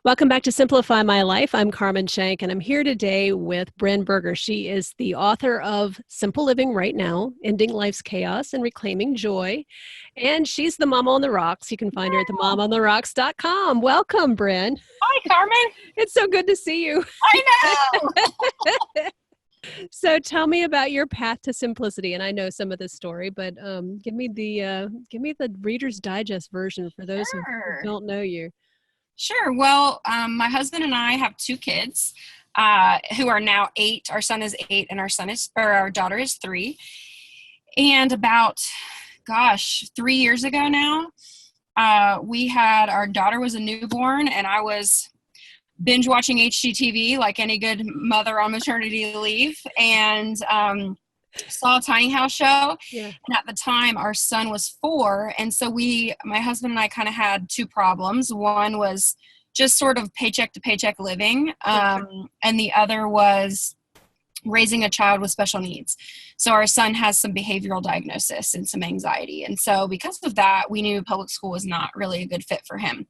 Welcome back to Simplify My Life. I'm Carmen Shank, and I'm here today with Brynn Burger. She is the author of Simple Living Right Now, Ending Life's Chaos and Reclaiming Joy. And she's the Mama on the Rocks. You can find her at themomontherocks.com. Welcome, Brynn. Hi, Carmen. It's so good to see you. I know. So tell me about your path to simplicity. And I know some of this story, but give me the Reader's Digest version for those who don't know you. Sure. Well, my husband and I have two kids who are now 8. Our son is 8 and our daughter is 3. And about, 3 years ago now, our daughter was a newborn and I was binge watching HGTV like any good mother on maternity leave, and saw a tiny house show. Yeah. And at the time our son was 4. And so my husband and I kind of had two problems. One was just sort of paycheck to paycheck living. And the other was raising a child with special needs. So our son has some behavioral diagnosis and some anxiety. And so because of that, we knew public school was not really a good fit for him.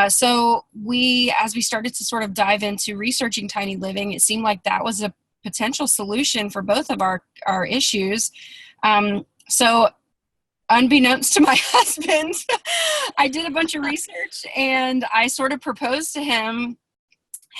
So as we started to sort of dive into researching tiny living, it seemed like that was a potential solution for both of our issues. So unbeknownst to my husband, I did a bunch of research and I sort of proposed to him,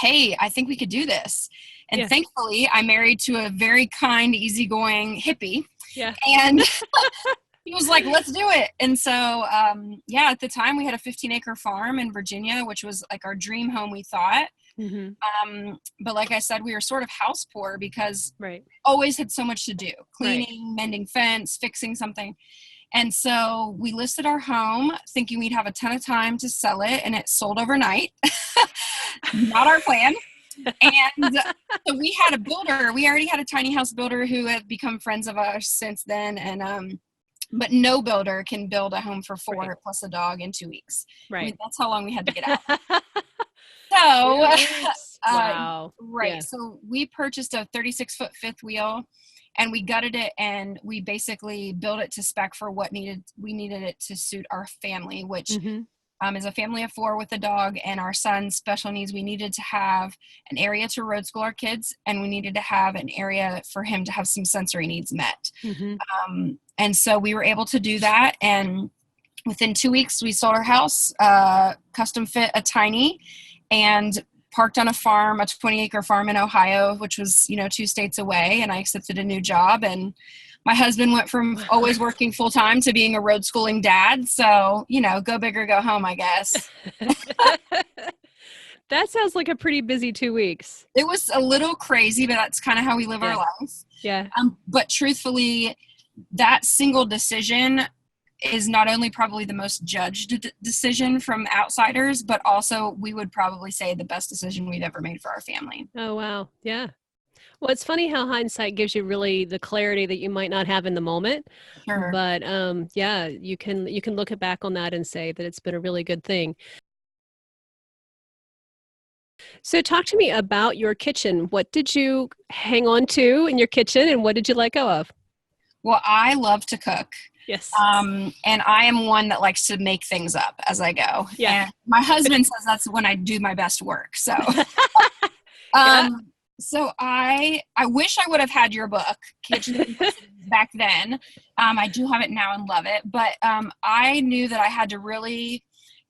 hey, I think we could do this. And Thankfully I married to a very kind, easygoing hippie. Yeah. And he was like, let's do it. And so, at the time we had a 15-acre farm in Virginia, which was like our dream home, we thought. Mm-hmm. But like I said, we were sort of house poor because we always had so much to do, cleaning, mending fence, fixing something. And so we listed our home thinking we'd have a ton of time to sell it, and it sold overnight. Not our plan. And so we had a builder. We already had a tiny house builder who had become friends of ours since then. And, but no builder can build a home for 4 plus a dog in 2 weeks. Right. I mean, that's how long we had to get out. So, wow. Right. Yeah. So we purchased a 36-foot fifth wheel and we gutted it and we basically built it to spec for what we needed it to suit our family, which is a family of 4 with a dog and our son's special needs. We needed to have an area to road school our kids, and we needed to have an area for him to have some sensory needs met. And so we were able to do that. And within 2 weeks, we sold our house, custom fit a tiny, and parked on a farm, a 20-acre farm in Ohio, which was, 2 states away. And I accepted a new job. And my husband went from always working full time to being a road schooling dad. So, go big or go home, I guess. That sounds like a pretty busy 2 weeks. It was a little crazy, but that's kind of how we live our life. Yeah. But truthfully, that single decision is not only probably the most judged decision from outsiders, but also we would probably say the best decision we've ever made for our family. Oh, wow. Yeah. Well, it's funny how hindsight gives you really the clarity that you might not have in the moment. Sure. But you can look back on that and say that it's been a really good thing. So talk to me about your kitchen. What did you hang on to in your kitchen and what did you let go of? Well, I love to cook. Yes. And I am one that likes to make things up as I go. Yeah. And my husband says that's when I do my best work. So, So I wish I would have had your book, Kitchen Simplicity, back then. I do have it now and love it. But I knew that I had to really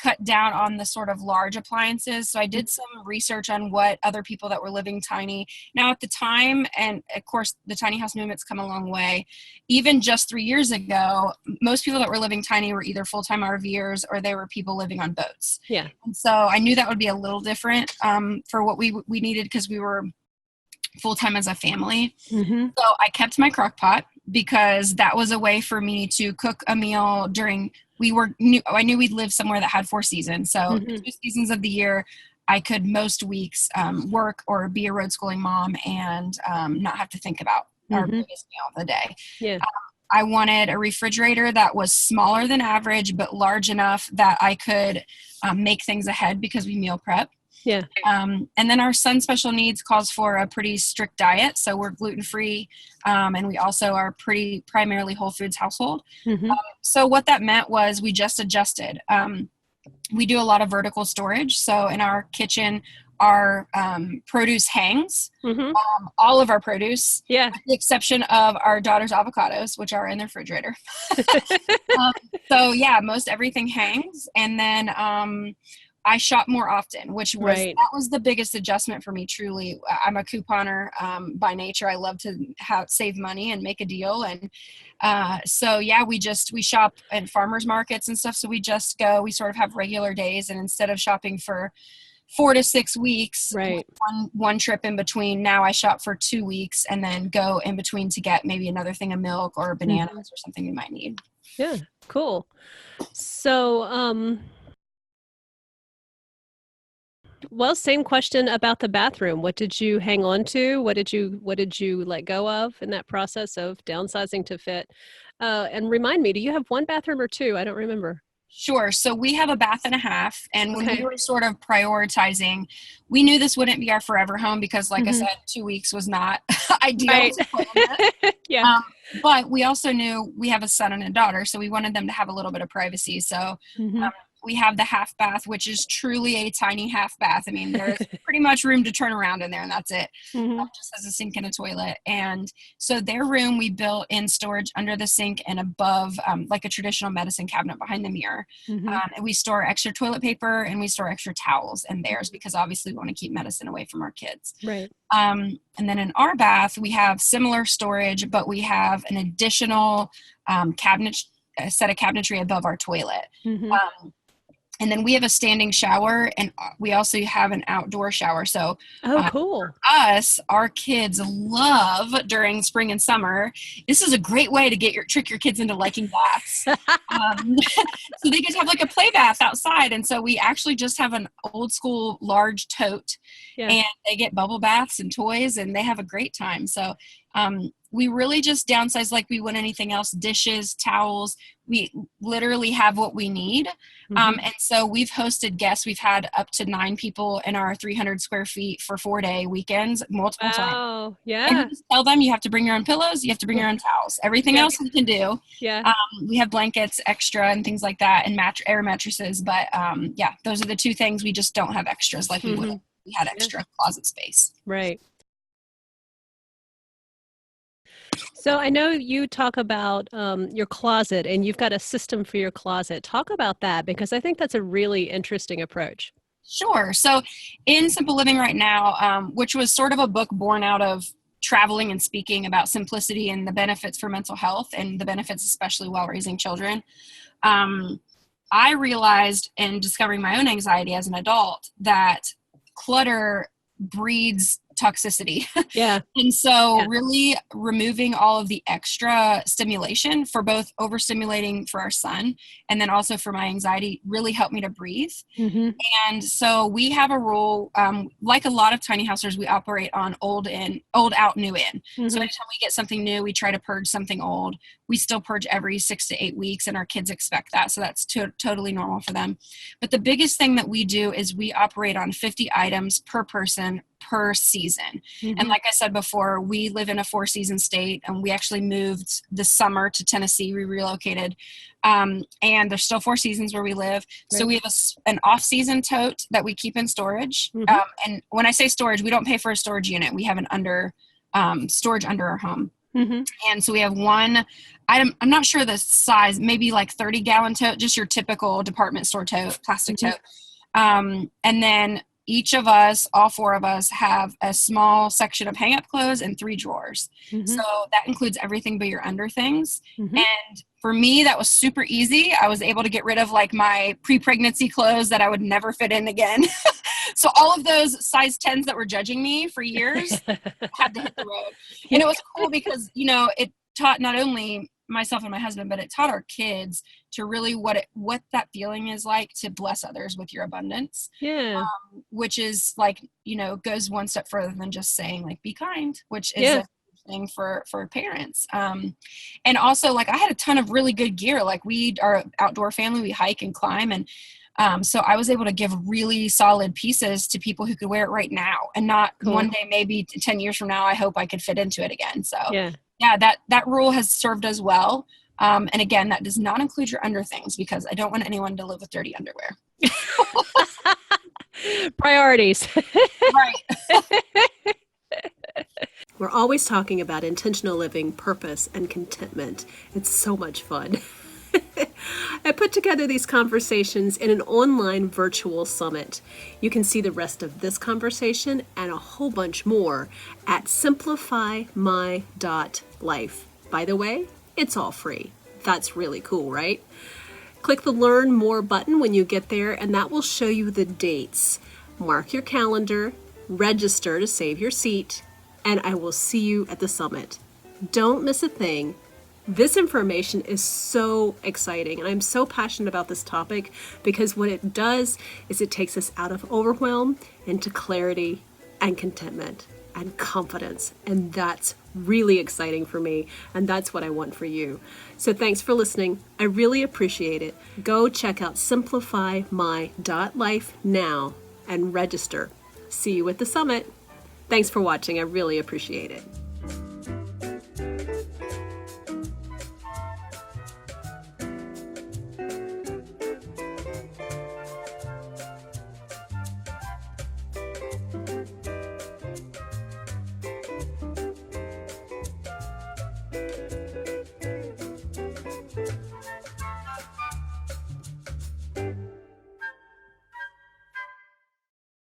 cut down on the sort of large appliances. So I did some research on what other people that were living tiny. Now at the time, and of course the tiny house movement's come a long way, even just 3 years ago, most people that were living tiny were either full-time RVers or they were people living on boats. Yeah. And so I knew that would be a little different for what we needed because we were full-time as a family. So I kept my crock pot because that was a way for me to cook a meal during, I knew we'd live somewhere that had 4 seasons. So 2 seasons of the year, I could most weeks work or be a road schooling mom and not have to think about our biggest meal of the day. Yeah. I wanted a refrigerator that was smaller than average, but large enough that I could make things ahead because we meal prep. Yeah. And then our son's special needs calls for a pretty strict diet. So we're gluten-free. And we also are primarily whole foods household. So what that meant was we just adjusted. We do a lot of vertical storage. So in our kitchen, our produce hangs, Mm-hmm. all of our produce, Yeah. with the exception of our daughter's avocados, which are in the refrigerator. Um, so yeah, most everything hangs. And then I shop more often, which Right. that was the biggest adjustment for me. Truly, I'm a couponer by nature. I love to save money and make a deal, and so yeah, we shop at farmers markets and stuff. So we just go. We sort of have regular days, and instead of shopping for 4 to 6 weeks, with Right. one trip in between, now I shop for 2 weeks and then go in between to get maybe another thing of milk or bananas Mm-hmm. or something we might need. Yeah. Cool. So, well, same question about the bathroom. What did you hang on to? What did you let go of in that process of downsizing to fit? And remind me, do you have one bathroom or two? I don't remember. Sure. So we have a bath and a half. And when we Okay. were sort of prioritizing, we knew this wouldn't be our forever home because, like I Hmm. said, 2 weeks was not ideal Right. to plan with. Yeah. But we also knew we have a son and a daughter, so we wanted them to have a little bit of privacy. So Hmm. we have the half bath, which is truly a tiny half bath. I mean, there's pretty much room to turn around in there, and that's it. Hmm. Just has a sink and a toilet. And so their room we built in storage under the sink and above, like a traditional medicine cabinet behind the mirror. Hmm. And we store extra toilet paper and we store extra towels in theirs because obviously we want to keep medicine away from our kids. Right. And then in our bath, we have similar storage, but we have an additional cabinet, a set of cabinetry above our toilet. Hmm. Um, and then we have a standing shower, and we also have an outdoor shower. So Oh, cool. us, our kids love during spring and summer. This is a great way to trick your kids into liking baths. So they get to have like a play bath outside, and so we actually just have an old school large tote, Yeah. and they get bubble baths and toys, and they have a great time. So we really just downsize like we would anything else: dishes, towels. We literally have what we need. Hmm. And so we've hosted guests. We've had up to 9 people in our 300 square feet for 4-day weekends multiple times. Wow. And we Yeah. just tell them you have to bring your own pillows, you have to bring your own towels. Everything Yeah. else we can do. Yeah. We have blankets extra and things like that, and air mattresses. But yeah, those are the two things we just don't have extras like we would Hmm. if we had Yeah. extra closet space. Right. So I know you talk about your closet and you've got a system for your closet. Talk about that because I think that's a really interesting approach. Sure. So in Simple Living right now, which was sort of a book born out of traveling and speaking about simplicity and the benefits for mental health and the benefits, especially while raising children, um, I realized in discovering my own anxiety as an adult that clutter breeds toxicity. Yeah. And so Yeah. really removing all of the extra stimulation for both overstimulating for our son and then also for my anxiety really helped me to breathe. Hmm. And so we have a rule, like a lot of tiny houses, we operate on old out, new in. So Hmm. anytime we get something new, we try to purge something old. We still purge every 6 to 8 weeks, and our kids expect that. So that's totally normal for them. But the biggest thing that we do is we operate on 50 items per person per season. And Hmm. like I said before, we live in a 4-season state, and we actually moved this summer to Tennessee. We relocated. And there's still 4 seasons where we live. So Right. we have an off-season tote that we keep in storage. Hmm. And when I say storage, we don't pay for a storage unit. We have an storage under our home. Hmm. And so we have one item, I'm not sure the size, maybe like 30-gallon tote, just your typical department store tote, plastic Hmm. tote. And then each of us, all 4 of us, have a small section of hang up clothes and 3 drawers. Hmm. So that includes everything but your under things. Hmm. And for me, that was super easy. I was able to get rid of like my pre-pregnancy clothes that I would never fit in again. So all of those size 10s that were judging me for years had to hit the road. And it was cool because, it taught not only myself and my husband, but it taught our kids to really what that feeling is like to bless others with your abundance, Yeah. which is like, goes one step further than just saying like, be kind, which is Yeah. a thing for parents. And also like I had a ton of really good gear. Like we are an outdoor family, we hike and climb. And so I was able to give really solid pieces to people who could wear it right now and not Cool. one day, maybe 10 years from now, I hope I could fit into it again. So Yeah. yeah, that rule has served us well. And again, that does not include your under things because I don't want anyone to live with dirty underwear. Priorities. Right. We're always talking about intentional living, purpose, and contentment. It's so much fun. I put together these conversations in an online virtual summit. You can see the rest of this conversation and a whole bunch more at simplifymy.life. By the way, it's all free. That's really cool, right? Click the Learn More button when you get there, and that will show you the dates. Mark your calendar, register to save your seat, and I will see you at the summit. Don't miss a thing. This information is so exciting, and I'm so passionate about this topic because what it does is it takes us out of overwhelm into clarity and contentment and confidence, and that's really exciting for me, and that's what I want for you. So thanks for listening. I really appreciate it. Go check out simplifymy.life now and register. See you at the summit. Thanks for watching. I really appreciate it.